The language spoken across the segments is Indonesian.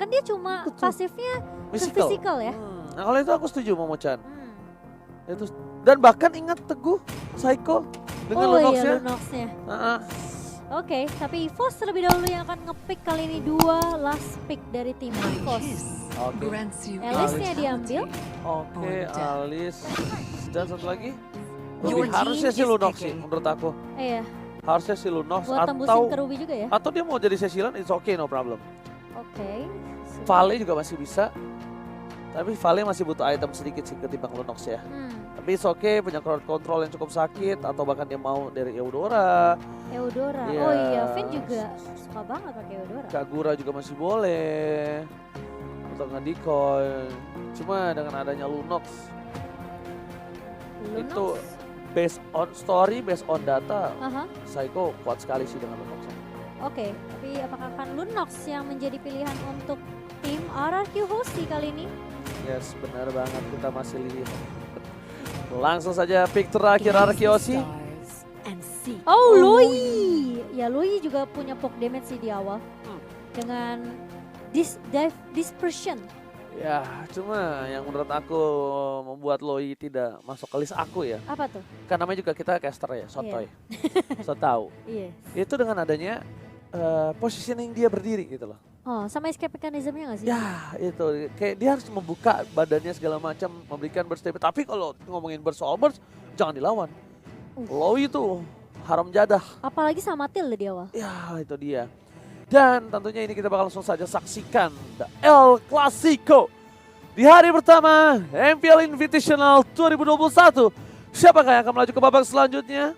Kan dia cuma pasifnya ke physical ya. Nah kalau itu aku setuju Momo-chan. Itu, dan bahkan ingat Teguh, Psycho dengan Lunox-nya. Iya Lunox-nya. Oke, tapi EVOS terlebih dahulu yang akan nge-pick kali ini 2 last pick dari tim EVOS. Alice-nya diambil. Oke, Alice. Dan satu lagi. Ruby harusnya si Lunox sih menurut aku. Iya. Harusnya si Lunox Buat tembusin ke Ruby juga ya? Atau dia mau jadi Cecilan, it's okay, no problem. Oke. Vale juga masih bisa. Tapi Vale masih butuh item sedikit sih ketimbang Lunox ya. Tapi it's okay, punya crowd control yang cukup sakit. Atau bahkan dia mau dari Eudora. Yeah. Oh iya, Finn juga suka banget pakai Eudora. Kagura juga masih boleh. Untuk nge-decoy. Cuma dengan adanya Lunox. Itu based on story, based on data. Psycho kuat sekali sih dengan Lunox. Oke, tapi apakah akan Lunox yang menjadi pilihan untuk tim RRQ Hoshi kali ini? Yes, benar banget, kita masih lihat. Langsung saja pick terakhir RRQ Hoshi. Oh, Loi. Ya, Loi juga punya poke damage sih di awal. Dengan dispersion. Ya, cuma yang menurut aku membuat Loi tidak masuk ke list aku ya. Apa tuh? Kan namanya juga kita caster ya, sotoy. So tahu. Itu dengan adanya positioning dia berdiri gitu loh. Oh, sama escape mechanism-nya gak sih? Ya, itu. Kayak dia harus membuka badannya segala macam, memberikan burst damage. Tapi kalau ngomongin burst soal burst, jangan dilawan. Loi itu haram jadah. Apalagi sama Til di awal. Ya, itu dia. Dan tentunya ini kita bakal langsung saja saksikan The El Clasico. Di hari pertama MPL Invitational 2021. Siapakah yang akan melaju ke babak selanjutnya?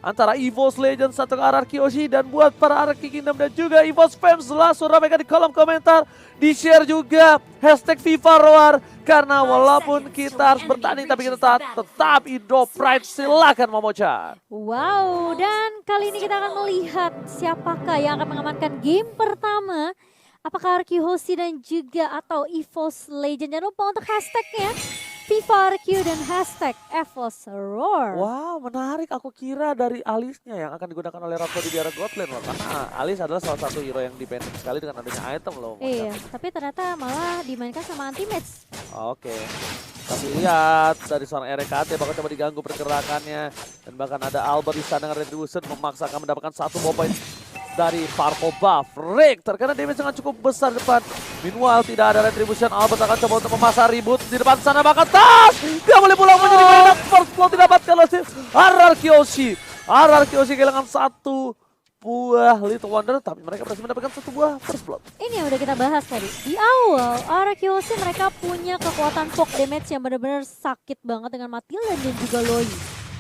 Antara EVOS Legends atau RRQ Hoshi. Dan buat para RRQ Kingdom dan juga EVOS fans, langsung ramaikan di kolom komentar. Di-share juga hashtag FIFA Roar. Karena walaupun kita harus bertanding, tapi kita tetap Indo Pride. Silakan Momo-chan. Wow, dan kali ini kita akan melihat siapakah yang akan mengamankan game pertama. Apakah RRQ Hoshi dan juga atau EVOS Legends. Jangan lupa untuk hashtagnya FIFA RRQ dan hashtag EVOS Roar. Wow, menarik. Aku kira dari Alice-nya yang akan digunakan oleh Rhapsody di area Godland loh. Karena Alice adalah salah satu hero yang dependent sekali dengan adanya item loh. Iya, tapi ternyata malah dimainkan sama anti-match. Oke. Tapi lihat dari seorang RKT bakal coba diganggu pergerakannya. Dan bahkan ada Albert di sana dengan Retribution memaksakan mendapatkan 1 ball point dari Purple Buff. Rick terkena damage sangat cukup besar depan. Meanwhile tidak ada Retribution. Albert akan coba untuk memasang ribut di depan sana. Bahkan tas! Dia boleh pulang menjadi mainan. First blow didapatkan oleh RRQ Hoshi. RRQ Hoshi kehilangan 1 buah Little Wonder. Tapi mereka berhasil mendapatkan 1 buah first blood. Ini yang udah kita bahas tadi. Di awal RRQ Hoshi mereka punya kekuatan poke damage yang benar-benar sakit banget dengan Matilda dan juga Loi.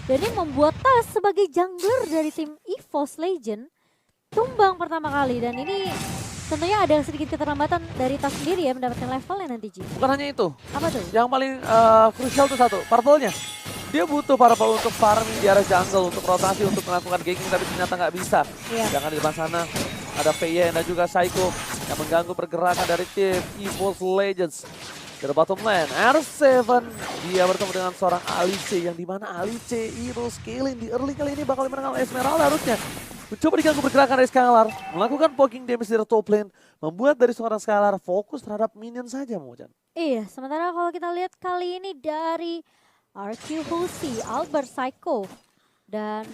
Dan ini membuat Tas sebagai jungler dari tim EVOS Legend tumbang pertama kali, dan ini tentunya ada sedikit keterlambatan dari Tas sendiri ya mendapatkan levelnya nanti Ji. Bukan hanya itu. Apa tuh? Yang paling krusial tuh satu, Purple-nya. Dia butuh Purple untuk farming di area jungle, untuk rotasi, untuk melakukan ganking, tapi ternyata nggak bisa. Jangan di depan sana ada PY dan juga Psycho yang mengganggu pergerakan dari tim EVOS Legends. Ke bottom lane, R7 dia bertemu dengan seorang Alice, yang dimana Alice hero scaling di early kali ini bakal menang Esmeralda harusnya. Coba diganggu pergerakan dari Scalar, melakukan poking damage dari top lane, membuat dari seorang Scalar fokus terhadap minion saja, Momo-chan. Iya, sementara kalau kita lihat kali ini dari RRQ Hoshi, Albert, Psycho, dan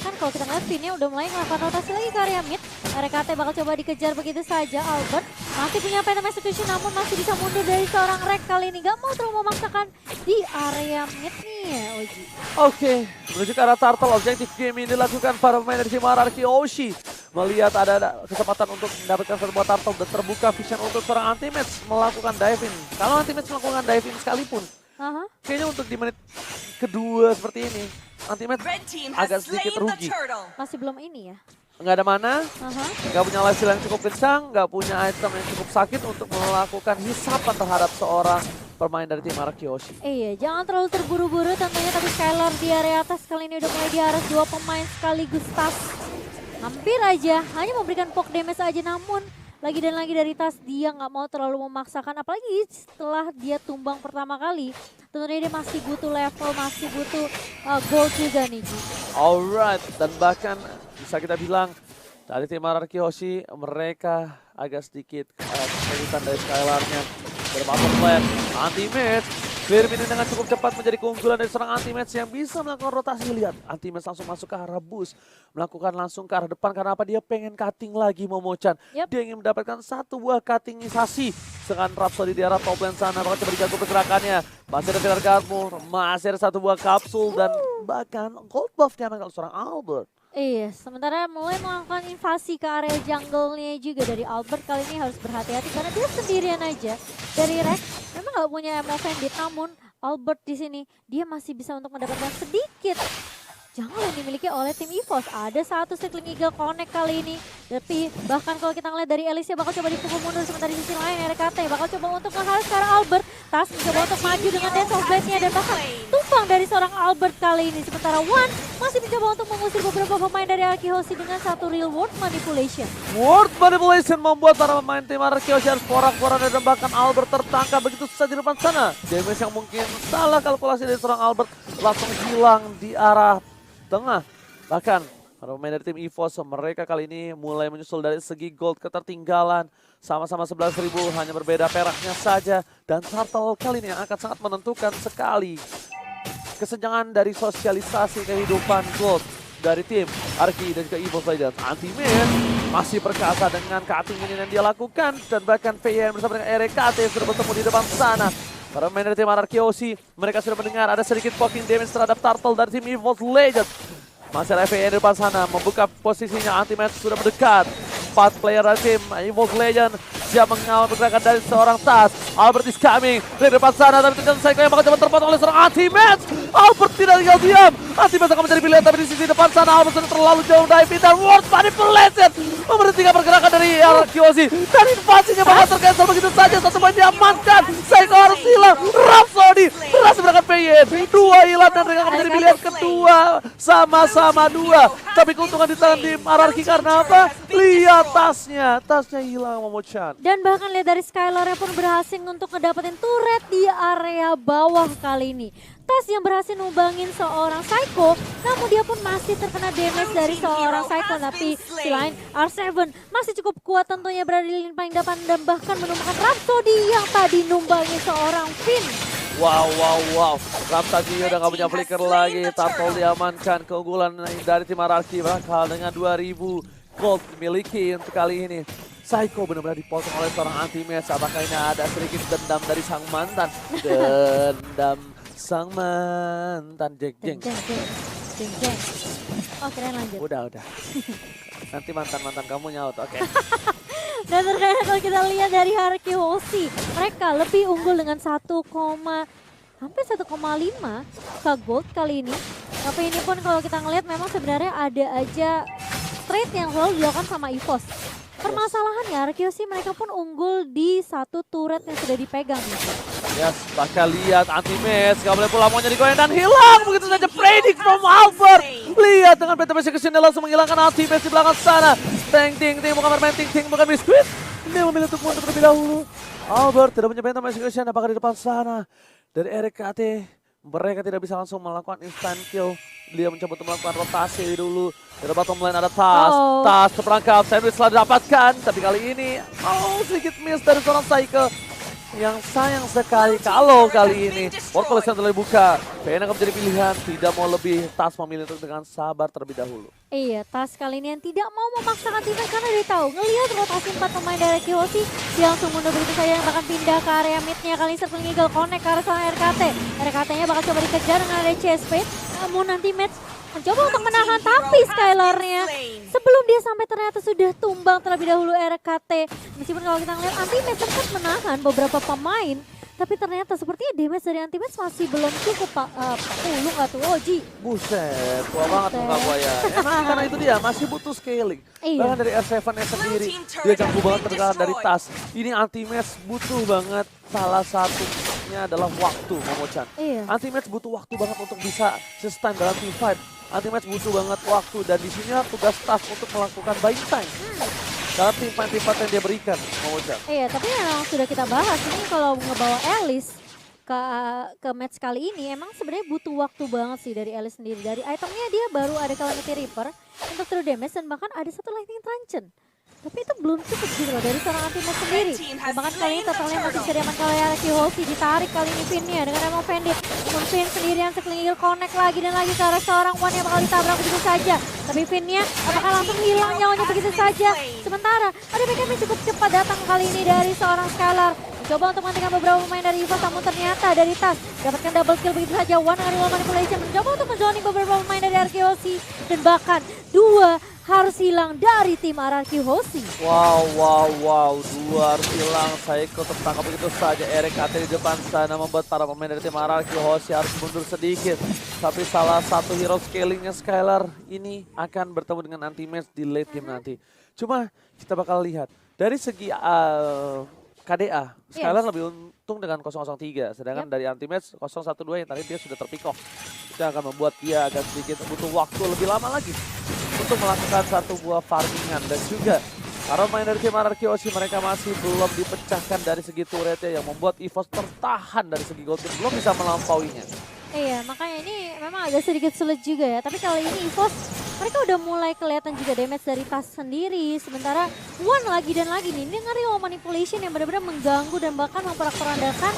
kan kalau kita ngeliat Vinnya udah mulai melakukan rotasi lagi ke area mid. RKT bakal coba dikejar begitu saja. Albert masih punya Phantom Execution namun masih bisa mundur dari seorang Rek kali ini. Gak mau terlalu memaksakan di area mid nih ya Oji. Oke, menuju ke arah turtle. Objektif game ini dilakukan para pemain dari tim RRQ Hoshi. Melihat ada kesempatan untuk mendapatkan satu buah turtle dan terbuka vision untuk seorang anti-match melakukan diving. Kalau anti-match melakukan diving sekalipun, kayaknya untuk di menit kedua seperti ini, anti-match agak sedikit rugi. Masih belum ini ya? Nggak ada mana, nggak punya lifesteal yang cukup kencang, nggak punya item yang cukup sakit untuk melakukan hisapan terhadap seorang pemain dari tim RRQ Hoshi. Iya, jangan terlalu terburu-buru tentunya, tapi Skylar di area atas kali ini udah mulai diaras 2 pemain sekaligus Tas. Hampir aja, hanya memberikan poke damage aja, namun lagi dan lagi dari Tas dia nggak mau terlalu memaksakan, apalagi setelah dia tumbang pertama kali. Tentunya dia masih butuh level, masih butuh gold juga nih Ji. Alright, dan bahkan bisa kita bilang dari tim RRQ Hoshi mereka agak sedikit kesulitan dari Skylar-nya. Berbahasa plan, anti-match. Clear minion dengan cukup cepat menjadi keunggulan dari seorang anti-match yang bisa melakukan rotasi. Lihat, anti-match langsung masuk ke arah bus. Melakukan langsung ke arah depan karena apa? Dia pengen cutting lagi Momo-chan. Dia ingin mendapatkan satu buah cuttingisasi. Sedangkan Rhapsody di arah top lane sana. Bakal coba dijago pergerakannya. Masih ada Pilar Guardmore, masih ada satu buah kapsul. Dan bahkan gold buff-nya kalau seorang Albert. Iya, sementara mulai melakukan invasi ke area jungle-nya juga dari Albert kali ini harus berhati-hati karena dia sendirian aja. Dari Rex memang nggak punya emo bandit, namun Albert di sini dia masih bisa untuk mendapatkan sedikit jungle yang dimiliki oleh tim EVOS. Ada satu Circling Eagle connect kali ini. Tapi bahkan kalau kita ngeliat dari Elise bakal coba dipukul mundur. Sementara di sisi lain RKT bakal coba untuk nge-harus ke arah Albert. Tas mencoba untuk maju dengan Dance of Blade-nya. Dan bahkan tumpang dari seorang Albert kali ini. Sementara Wan masih mencoba untuk mengusir beberapa pemain dari Arkihoshi dengan satu real world manipulation. World manipulation membuat para pemain tim Arkihoshi harus porak-porak dan bahkan Albert tertangkap begitu saja di depan sana. Damage yang mungkin salah kalkulasi dari seorang Albert langsung hilang di arah tengah. Bahkan para pemain dari tim EVOS mereka kali ini mulai menyusul dari segi gold ketertinggalan. Sama-sama 11.000, hanya berbeda peraknya saja. Dan Turtle kali ini yang akan sangat menentukan sekali kesenjangan dari sosialisasi kehidupan gold dari tim Arki dan juga EVOS Legends. Anti-man masih perkasa dengan cutting ini yang dia lakukan. Dan bahkan VN bersama dengan RKT sudah bertemu di depan sana. Para pemain dari tim Arkihoshi, mereka sudah mendengar ada sedikit poking damage terhadap Turtle dari tim EVOS Legends. Masih ada VN di depan sana, membuka posisinya, anti-match sudah mendekat. 4 player dari tim EVOS Legends siap mengawal pergerakan dari seorang Tas. Albert is coming dari depan sana, tapi ternyata Psycho yang bakal coba terpotong oleh seorang anti-match. Albert tidak tinggal diam. Anti-match akan menjadi pilihan, tapi di sisi depan sana Albert sudah terlalu jauh diving dan world manipulation memberhentikan pergerakan dari Arkihoshi. Dan invasinya bakal tercancel begitu saja, satu poin diamankan. Psycho harus hilang. Rhapsody berhasil berangkat PYN. 2 hilang dan mereka akan menjadi pilihan kedua. Sama-sama 2. Tapi keuntungan di tangan tim Ararki karena apa? Lihat tasnya hilang Momo-chan. Dan bahkan lihat dari Skylar-nya pun berhasil untuk ngedapetin turret di area bawah kali ini. Tas yang berhasil numbangin seorang Psycho, namun dia pun masih terkena damage dari seorang Psycho. Tapi di lain R7 masih cukup kuat tentunya berada di lini paling depan dan bahkan menemukan Rhapsody yang tadi numbangin seorang Finn. Wow. Rhapsody udah gak punya flicker lagi. Turtle diamankan, keunggulan dari tim Ararki bakal dengan 2000 gold dimiliki untuk kali ini. Psycho benar-benar dipotong oleh seorang anti-match. Apakah ini ada sedikit dendam dari sang mantan? Dendam sang mantan. Jeng. Oh keren, lanjut. Udah. Nanti mantan kamu nyaut, oke. Dan ternyata kalau kita lihat dari Arkihoshi, mereka lebih unggul dengan hampir 1,5 ke gold kali ini. Tapi ini pun kalau kita ngelihat memang sebenarnya ada aja trade yang selalu dilakukan sama EVOS. Permasalahannya Arkihoshi mereka pun unggul di satu turret yang sudah dipegang. Yes, bakal lihat anti-match, gak boleh pulang mau jadi goyang dan hilang. Begitu saja predict from Albert. Lihat dengan beta kesini langsung menghilangkan anti-match di belakang sana. Ting bukan bermain ting bukan biskuit. Dia memilih untuk mundur terlebih dahulu. Albert tidak punya beta execution, apakah di depan sana. Dari RKT, mereka tidak bisa langsung melakukan instant kill. Dia mencoba untuk melakukan rotasi dulu. Dari bottom lane ada Tas terperangkap, sandwich telah didapatkan. Tapi kali ini, sedikit miss dari seorang Psycho. Yang sayang sekali kalau kali ini World Collection telah dibuka. VN akan menjadi pilihan, tidak mau lebih. Tas memilih untuk dengan sabar terlebih dahulu. Iya, Tas kali ini yang tidak mau memaksakan timnya karena dia tahu ngelihat rotasi 4 pemain dari Arkihoshi, dia langsung mundur begitu saja yang bahkan pindah ke area midnya. Kali ini Circling Eagle connect ke arah seorang RKT. RKT-nya bakal coba dikejar dengan ada CSP, namun nanti match mencoba untuk menahan, tapi Skylar-nya sebelum dia sampai ternyata sudah tumbang terlebih dahulu RKT. Meskipun kalau kita ngeliat anti-match sempat menahan beberapa pemain, tapi ternyata sepertinya damage dari anti-match masih belum cukup, Pak. Pulung nggak tuh, Oji? Buset, tua banget muka buaya. Emang karena itu dia masih butuh scaling. Iya. Bahkan dari R7-nya sendiri, dia ganggu banget pergerakan dari Tas. Ini anti-match butuh banget, salah satunya adalah waktu, Momo-chan. Iya. Anti-match butuh waktu banget untuk bisa sustain dalam team fight. Anti-match butuh banget waktu dan di sini tugas Tas untuk melakukan buying time. Dalam tim fight yang dia berikan, Momo-chan. Iya, tapi yang sudah kita bahas ini kalau ngebawa Alice ke match kali ini emang sebenarnya butuh waktu banget sih dari Alice sendiri. Dari itemnya dia baru ada Calamity Reaper untuk true damage dan bahkan ada satu Lightning Truncheon. Tapi itu belum cukup gitu loh dari seorang Ultimate sendiri. Dan bahkan kali ini totalnya masih bisa diamankan oleh Araki Hoshi. Ditarik kali ini Finnya dengan Emo Bandit. Namun Fin sendirian sekelingil connect lagi dan lagi ke arah seorang Wan yang bakal ditabrak begitu saja. Tapi Finnya apakah langsung hilang nyawanya begitu saja. Sementara ada backup yang cukup cepat datang kali ini dari seorang Skylar. Mencoba untuk menghentikan beberapa pemain dari EVOS, namun ternyata dari Tas dapatkan double kill begitu saja. Wan dengan Wall Manipulation mencoba untuk menzoning beberapa pemain dari Araki Hoshi. Dan bahkan dua harus hilang dari tim Araki Hoshi. Wow. Dua harus hilang. Saiko tertangkap begitu saja. RKT di depan sana membuat para pemain dari tim Araki Hoshi harus mundur sedikit. Tapi salah satu hero scalingnya Skylar ini akan bertemu dengan anti-match di late game nanti. Cuma kita bakal lihat dari segi KDA, Skylar lebih untung dengan 003, sedangkan dari anti-match 012 yang tadi dia sudah terpick off. Itu akan membuat dia agak sedikit butuh waktu lebih lama lagi untuk melakukan satu buah farmingan. Dan juga para pemain dari tim Araki Hoshi mereka masih belum dipecahkan dari segi turretnya yang membuat EVOS tertahan dari segi gold team, belum bisa melampauinya. Iya, makanya ini memang agak sedikit sulit juga ya. Tapi kali ini EVOS mereka udah mulai kelihatan juga damage dari Tas sendiri. Sementara One lagi dan lagi nih dengan real manipulation yang benar-benar mengganggu dan bahkan memporak-porandakan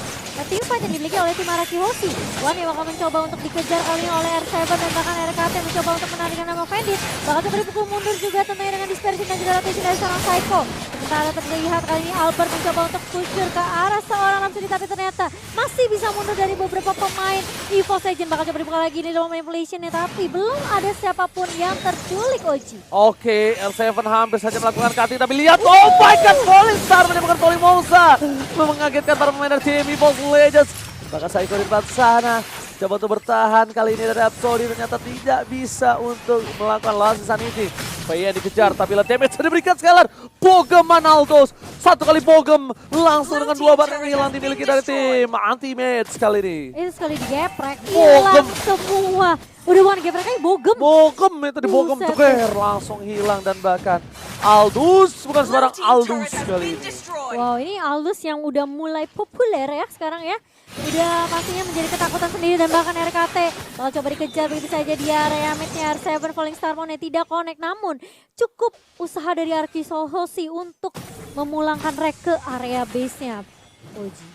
tim fight yang dimiliki oleh tim Araki Hoshi. One yang bakal mencoba untuk dikejar kali ini oleh R7 dan bahkan RKT mencoba untuk menarikkan nama Bandit. Bahkan coba dipukul mundur juga tentunya dengan dispersion dan juga rotation dari seorang Psycho. Sementara terlihat kali ini Albert mencoba untuk pusher ke arah seorang Ramsey, tapi ternyata masih bisa mundur dari beberapa pemain EVOS Legend. Bakal coba dibuka lagi nih dalam manipulationnya, tapi belum ada siapapun yang terculik, Oji. Oke, L7 hampir saja melakukan cutting, tapi lihat, oh my god, Falling Star menemukan Polymosa. Mengagetkan para pemain dari tim EVOS Legends. Bahkan Saiko di depan sana, coba untuk bertahan kali ini dari Absoli, ternyata tidak bisa untuk melakukan last sanity. Paya dikejar, tapi lihat damage sudah diberikan Skylar. Bogem Manaldos, satu kali Bogem langsung dengan dua barang hilang dimiliki dari tim anti-match kali ini. Itu sekali digeprek, hilang semua. Udah bukan geprek aja, Bogem. Bogem itu di Bogem tuker, langsung hilang dan bahkan Aldous, bukan sembarang Aldous kali ini. Wow, ini Aldous yang udah mulai populer ya sekarang ya. Udah pastinya menjadi ketakutan sendiri dan bahkan RKT bakal coba dikejar begitu saja di area midnya. R7 Falling Star Moon tidak connect, namun cukup usaha dari Araki Hoshi untuk memulangkan rek ke area base-nya.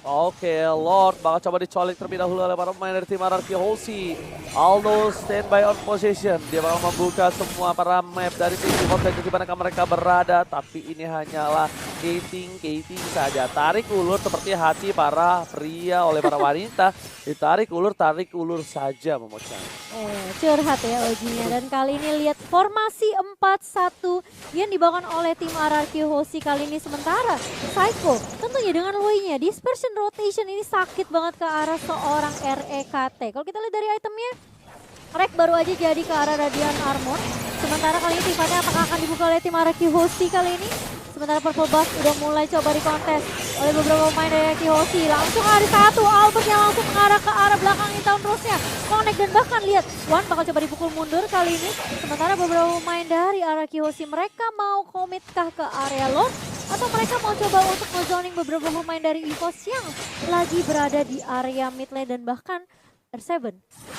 Oke, Lord bakal coba dicolik terlebih dahulu oleh para pemain dari tim Araki Hoshi. Aldo standby on position. Dia bakal membuka semua para map dari tim EVOS di mana mereka berada. Tapi ini hanyalah gating saja. Tarik ulur seperti hati para pria oleh para wanita. Ditarik ulur, tarik ulur saja Momochan. Curhat ya Ojinya. Dan kali ini lihat formasi 4-1 yang dibawakan oleh tim Araki Hoshi kali ini. Sementara Psycho tentunya dengan Lui-nya dispersion rotation ini sakit banget ke arah seorang REKT. Kalau kita lihat dari itemnya, Rek baru aja jadi ke arah Radiant Armor. Sementara kali ini tifannya apakah akan dibuka oleh tim Araki Hoshi kali ini? Sementara Purple Buff udah mulai coba dikontes oleh beberapa pemain dari Araki Hoshi. Langsung hari satu, Albert yang langsung mengarah ke arah belakang Intown terusnya. Connect dan bahkan lihat, One bakal coba dipukul mundur kali ini. Sementara beberapa pemain dari Araki Hoshi, mereka mau komitkah ke area Lord? Atau mereka mau coba untuk nge-zoning beberapa pemain dari EVOS yang lagi berada di area mid lane dan bahkan R7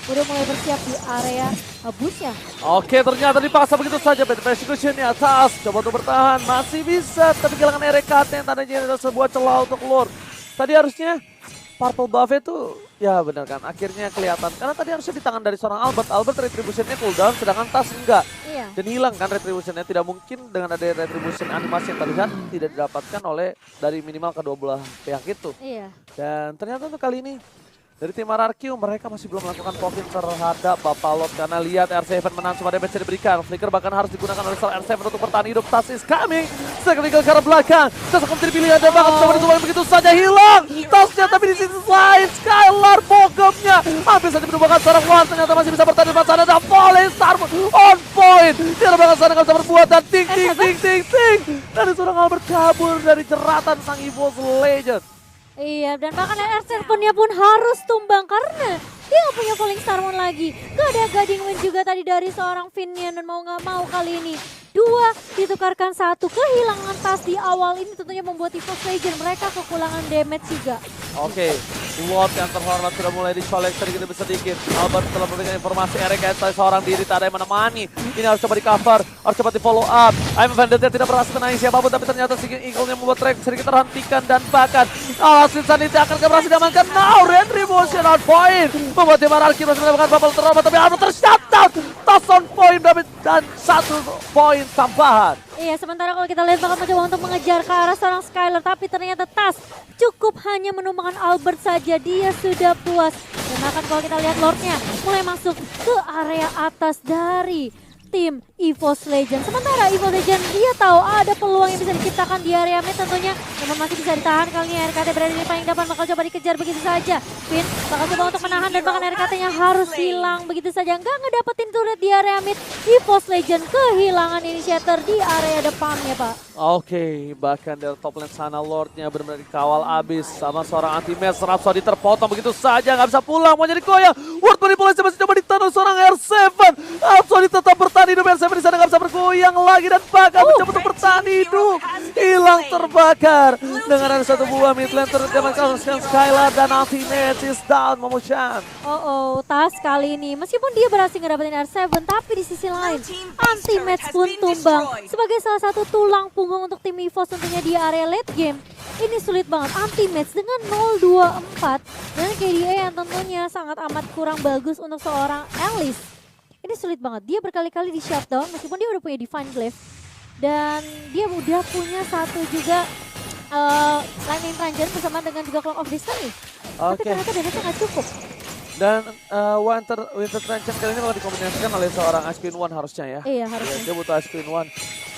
udah mulai bersiap di area busnya. Oke, ternyata dipaksa begitu saja. Bad persecution di atas. Coba untuk bertahan. Masih bisa. Tapi kehilangan RKT yang tandanya adalah sebuah celah untuk Lord. Tadi harusnya Purple Buff itu, ya benar kan, akhirnya kelihatan. Karena tadi harusnya di tangan dari seorang Albert. Albert retributionnya cooldown, sedangkan Tas enggak. Iya. Dan hilang kan retributionnya. Tidak mungkin dengan ada retribution animasi yang terlihat tidak didapatkan oleh dari minimal kedua belah pihak itu. Iya. Dan ternyata untuk kali ini dari tim RRQ mereka masih belum melakukan pokin terhadap Bapalot karena lihat R7 menang cuma damage yang diberikan. Flicker bahkan harus digunakan oleh R7 untuk bertahan hidup. Tas is coming. Sekali ke arah belakang. Tas akan menjadi pilihan dan bahkan coba ditumbangkan begitu saja hilang. Tasnya tapi di sisi lain Skylar Bogemnya hampir saja menumbangkan seorang One. Ternyata masih bisa bertahan di depan sana dan Falling Star on point. Dia bahkan sana nggak bisa berbuat dan ting. Dari seorang Albert kabur dari jeratan sang EVOS Legend. Iya, dan bahkan R7-nya pun harus tumbang karena dia nggak punya Falling Star Moon lagi. Gak ada Guiding Wind juga tadi dari seorang Finian dan mau nggak mau kali ini dua ditukarkan satu. Kehilangan Tas di awal ini tentunya membuat EVOS Legend mereka kekurangan damage juga. Oke, Lord yang terhormat sudah mulai dicolek sedikit demi sedikit. Albert telah memberikan informasi RKS seorang diri tak ada yang menemani. Ini harus coba di cover, harus coba di follow up. I'm Vendetta tidak berhasil menangis siapapun, tapi ternyata Seeking Eagle-nya membuat track sedikit terhentikan dan bahkan Alasin Sanity akan berhasil diamankan. Now Rendry motion on point. Membuat tim Araki masih mendapatkan bubble terhormat, tapi Albert tershutdown. Toss on point dan 1 poin tambahan. Iya, sementara kalau kita lihat bakal mencoba untuk mengejar ke arah seorang Skylar, tapi ternyata Tas cukup hanya menumbangkan Albert saja, dia sudah puas. Dan bahkan kalau kita lihat Lordnya mulai masuk ke area atas dari tim EVOS Legend. Sementara EVOS Legend dia tahu ada peluang yang bisa diciptakan di area mid tentunya. Namun masih bisa ditahan kali ini. RKT berada di paling depan, bakal coba dikejar begitu saja. Finn bakal coba untuk menahan dan bahkan RKT-nya harus hilang begitu saja. Nggak ngedapetin turret di area mid. EVOS Legend kehilangan initiator di area depannya, Pak. Oke, bahkan dari top lane sana Lordnya benar-benar dikawal abis sama seorang anti-match. Rhapsody terpotong begitu saja, nggak bisa pulang, mau jadi goyang. Word manipulasi masih coba ditahan seorang R7. Rhapsody tetap bertahan hidup, R7 di sana nggak bisa bergoyang lagi dan bahkan mencoba untuk bertahan hidup. Hilang terbakar dengan ada satu buah mid lane turret yang mengalahkan Skylar dan anti-match is down, Momochan. Tas kali ini meskipun dia berhasil ngedapetin R7, tapi di sisi lain anti-match pun tumbang sebagai salah satu tulang punggung untuk tim EVOS tentunya di area late game. Ini sulit banget, anti-match dengan 0-2-4 dan KDA yang tentunya sangat amat kurang bagus untuk seorang Alice. Ini sulit banget, dia berkali-kali di shutdown meskipun dia udah punya Divine Glaive. Dan dia udah punya satu juga Lightning Ranger bersama dengan juga Clock of Destiny. Tapi ternyata damage-nya nggak cukup. Dan Winter Trenchant kali ini bakal dikombinasikan oleh seorang Ice Queen One harusnya ya. Iya harusnya. Dia butuh Ice Queen One.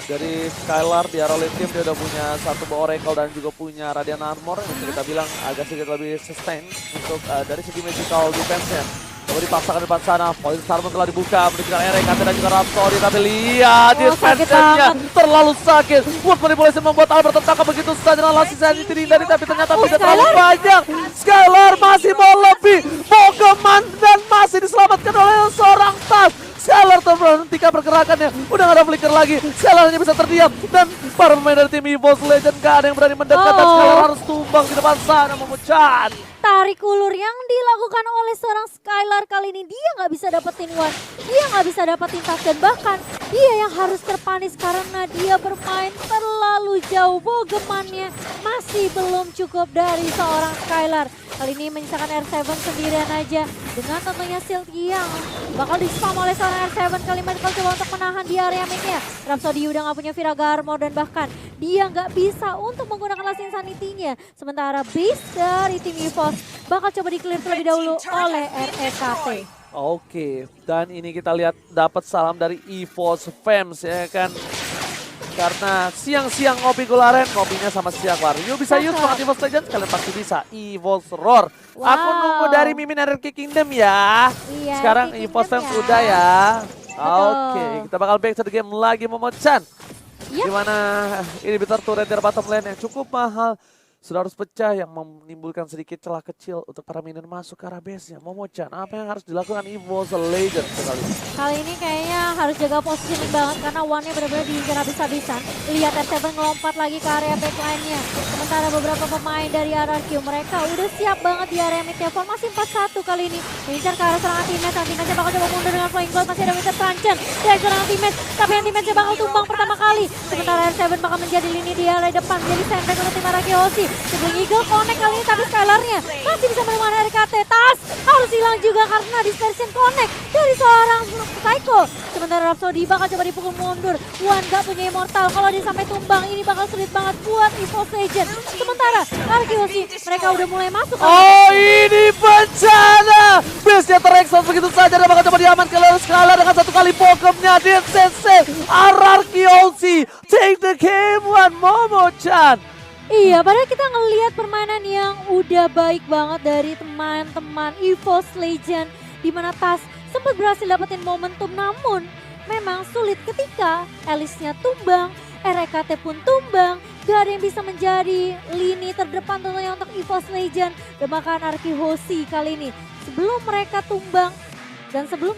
Dari Skylar di arah late game dia udah punya satu Oracle dan juga punya Radiant Armor yang bisa kita bilang agak sedikit lebih sustain untuk dari segi magical defense-nya. Coba dipaksakan depan sana, poin Starman telah dibuka, menunjukkan RKT dan juga Rhapsody, tapi lihat defense-nya terlalu sakit. Wood manipulasi membuat Albert tertangkap begitu saja, langsung saja dihindari, tapi ternyata tidak terlalu banyak. Skylar masih mau lebih, Pokemon dan masih diselamatkan oleh seorang Tas. Skylar terhentikan pergerakannya, udah gak ada flicker lagi. Skylar hanya bisa terdiam dan para pemain dari tim EVOS Legend gak ada yang berani mendekat dan Skylar harus tumbang di depan sana, Momochan. Tarik ulur yang dilakukan oleh seorang Skylar kali ini, dia nggak bisa dapetin one, dia nggak bisa dapetin tas dan bahkan dia yang harus terpanis karena dia bermain terlalu jauh. Bogemannya masih belum cukup dari seorang Skylar. Kali ini menyisakan R7 sendirian aja dengan tentunya shield yang bakal di-spam oleh seorang R7. Kali ini bakal coba untuk menahan di area mid-nya. Rhapsody udah nggak punya Viraga Armor dan bahkan dia nggak bisa untuk menggunakan Last Insanity-nya. Sementara base dari tim EVOS bakal coba di-clear terlebih dahulu oleh REKT. Oke, dan ini kita lihat dapat salam dari EVOS fans ya kan. Karena siang-siang ngopi Gularen, ngopinya sama siang Wario. Bisa use banget EVOS Legends, kalian pasti bisa. EVOS Roar. Wow. Aku nunggu dari Mimin RRQ Kingdom ya. Iya, sekarang Kingdom EVOS fans ya. udah ya. Betul. Oke, kita bakal back to the game lagi, Momochan. Yep. Dimana ini bitar turret dari bottom lane yang cukup mahal. Sudah harus pecah yang menimbulkan sedikit celah kecil untuk para minion masuk ke arah base-nya. Momochan, apa yang harus dilakukan EVOS Legends sekali ini? Kali ini kayaknya harus jaga positioning banget karena one-nya benar-benar diincar habis-habisan. Lihat R7 ngelompat lagi ke area backline-nya. Sementara beberapa pemain dari RRQ mereka udah siap banget di area mid formasi 4-1 kali ini. Mengincar ke arah seorang anti-match. Anti-match bakal coba mundur dengan flying cloud. Masih ada Winter Trenchant dari seorang anti-match. Tapi anti-match bakal tumbang pertama kali. Sementara R7 bakal menjadi lini di area depan. Jadi sandbag untuk tim Araki Hoshi. Sebelum Eagle connect kali ini tapi Skylar-nya masih bisa menemukan RKT. Tas harus hilang juga karena dispersion connect dari seorang Psycho. Sementara Rhapsody bakal coba dipukul mundur. Wan gak punya immortal. Kalau dia sampai tumbang ini bakal sulit banget buat EVOS Legend. Sementara Arkeosi mereka udah mulai masuk. Oh ini bencana. Base-nya terekspos begitu saja dan bakal coba diamankan oleh Skylar dengan satu kali pokemnya di CC. Arkeosi take the game one, Momochan. Iya, padahal kita ngelihat permainan yang udah baik banget dari teman-teman EVOS Legend. Di mana Tas sempat berhasil dapetin momentum namun memang sulit ketika Alice-nya tumbang, RKT pun tumbang. Gak ada yang bisa menjadi lini terdepan tentunya untuk EVOS Legend. Dan bahkan Arki Hoshi kali ini sebelum mereka tumbang dan sebelum